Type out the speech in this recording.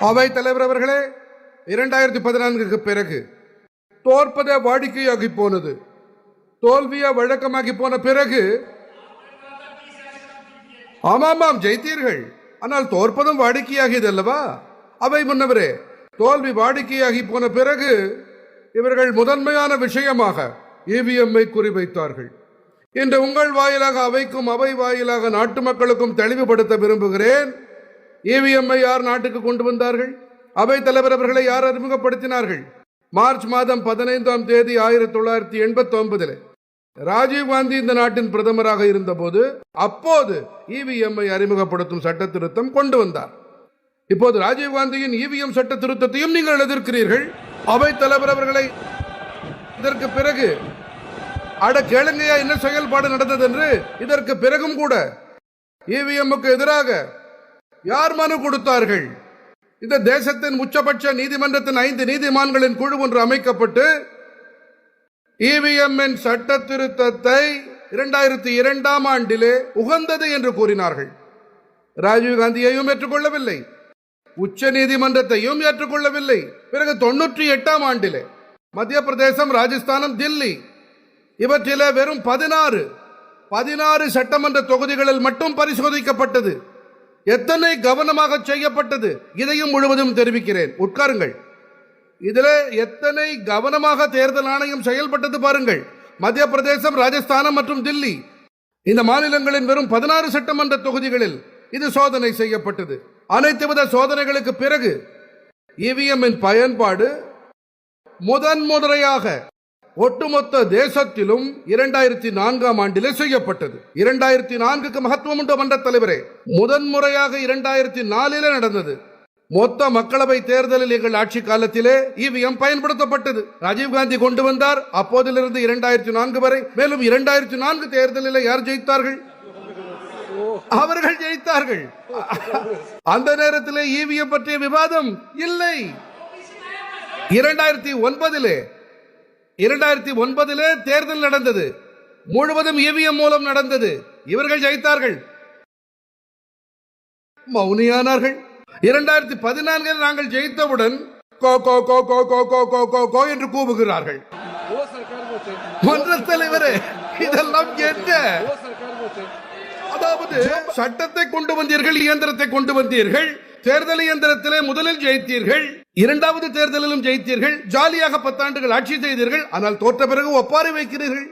அவை தலைவர் அவர்களே, 2014க்கு பிறகு தோற்பதை வாடிக்கையாகி போனது, தோல்வியா வழக்கமாகி போன பிறகு ஆமாம் ஜெயித்தீர்கள், ஆனால் தோற்பதும் வாடிக்கையாகியது அல்லவா? அவை முன்னவரே, தோல்வி வாடிக்கையாகி போன பிறகு இவர்கள் முதன்மையான விஷயமாக இவிஎம்ஐ குறிவைத்தார்கள். இன்று உங்கள் வாயிலாக அவைக்கும் அவை வாயிலாக நாட்டு மக்களுக்கும் தெளிவுபடுத்த விரும்புகிறேன். இவிஎம்ஐ யார் நாட்டுக்கு கொண்டு வந்தார்கள்? அவை தலைவர் அவர்களை யார் அறிமுகப்படுத்தினார்கள்? மார்ச் மாதம் 15ஆம் தேதி 1989 ராஜீவ்காந்தி இந்த நாட்டின் பிரதமராக இருந்தபோது அப்போது இவிஎம்ஐ அறிமுகப்படுத்தும் சட்ட திருத்தம் கொண்டு வந்தார். இப்போது ராஜீவ்காந்தியின் இவிஎம் சட்ட திருத்தத்தையும் நீங்கள் எதிர்க்கிறீர்கள். அவை தலைவர் அவர்களை இதற்கு பிறகு அட கேளுங்கையா என்ன செயல்பாடு நடந்தது என்று. இதற்கு பிறகும் கூட இவிஎம்முக்கு எதிராக யார் மனு கொடுத்தார்கள்? இந்த தேசத்தின் உச்சபட்ச நீதிமன்றத்தின் 5 நீதிமான்களின் குழு ஒன்று அமைக்கப்பட்டு இவிஎம் சட்ட திருத்தத்தை 2002ஆம் ஆண்டிலே உகந்தது என்று கூறினார்கள். ராஜீவ்காந்தியையும் ஏற்றுக்கொள்ளவில்லை, உச்ச நீதிமன்றத்தையும் ஏற்றுக்கொள்ளவில்லை. பிறகு 98ஆம் ஆண்டிலே மத்திய பிரதேசம், ராஜஸ்தானம், தில்லி இவற்றிலே வெறும் 16 சட்டமன்ற தொகுதிகளில் மட்டும் பரிசோதிக்கப்பட்டது. எத்தனை கவனமாக செய்யப்பட்டது இதையும் முழுவதும் தெரிவிக்கிறேன். உட்காருங்கள். இதில் எத்தனை கவனமாக தேர்தல் ஆணையம் செயல்பட்டது பாருங்கள். மத்திய பிரதேசம், ராஜஸ்தானம் மற்றும் தில்லி இந்த மாநிலங்களின் வெறும் 16 சட்டமன்ற தொகுதிகளில் இது சோதனை செய்யப்பட்டது. அனைத்து வித சோதனைகளுக்கு பிறகு இவிஎம் பயன்பாடு முதன்முறையாக ஒட்டுமொத்த தேசத்திலும் 2004ஆம் ஆண்டிலே செய்யப்பட்டது. 2004க்கு மகத்துவம் உண்டு மன்ற தலைவரே. முதன்முறையாக 2004 நடந்தது. மொத்த மக்களவை தேர்தலில் எங்கள் ஆட்சி காலத்திலே இவிஎம் பயன்படுத்தப்பட்டது. ராஜீவ்காந்தி கொண்டு வந்தார். அப்போதிலிருந்து 2004 வரை. மேலும் 2004 தேர்தலில் யார் ஜெயித்தார்கள்? அவர்கள் ஜெயித்தார்கள். அந்த நேரத்தில் இவிஎம் பற்றிய விவாதம் இல்லை. 2009 தேர்தல் நடந்தது. முழுவதும் இவிஎம் மூலம் நடந்தது. இவர்கள் ஜெயித்தார்கள், மௌனியானார்கள். 2014 நாங்கள் ஜெயித்தவுடன் கோ கோ கோ கோ கோ கோ கோ கோ கோ என்று கூவுகிறார்கள். மன்ற தலைவரே, இதெல்லாம் என்ன? அதாவது சட்டத்தை கொண்டு வந்தீர்கள், இயந்திரத்தை கொண்டு வந்தீர்கள். தேர்தல் இயந்திரத்திலே முதலில் ஜெயித்தீர்கள், 2வது தேர்தலிலும் ஜெயித்தீர்கள். ஜாலியாக 10 ஆண்டுகள் ஆட்சி செய்தீர்கள். ஆனால் தோற்ற பிறகு ஒப்பாரி வைக்கிறீர்கள்.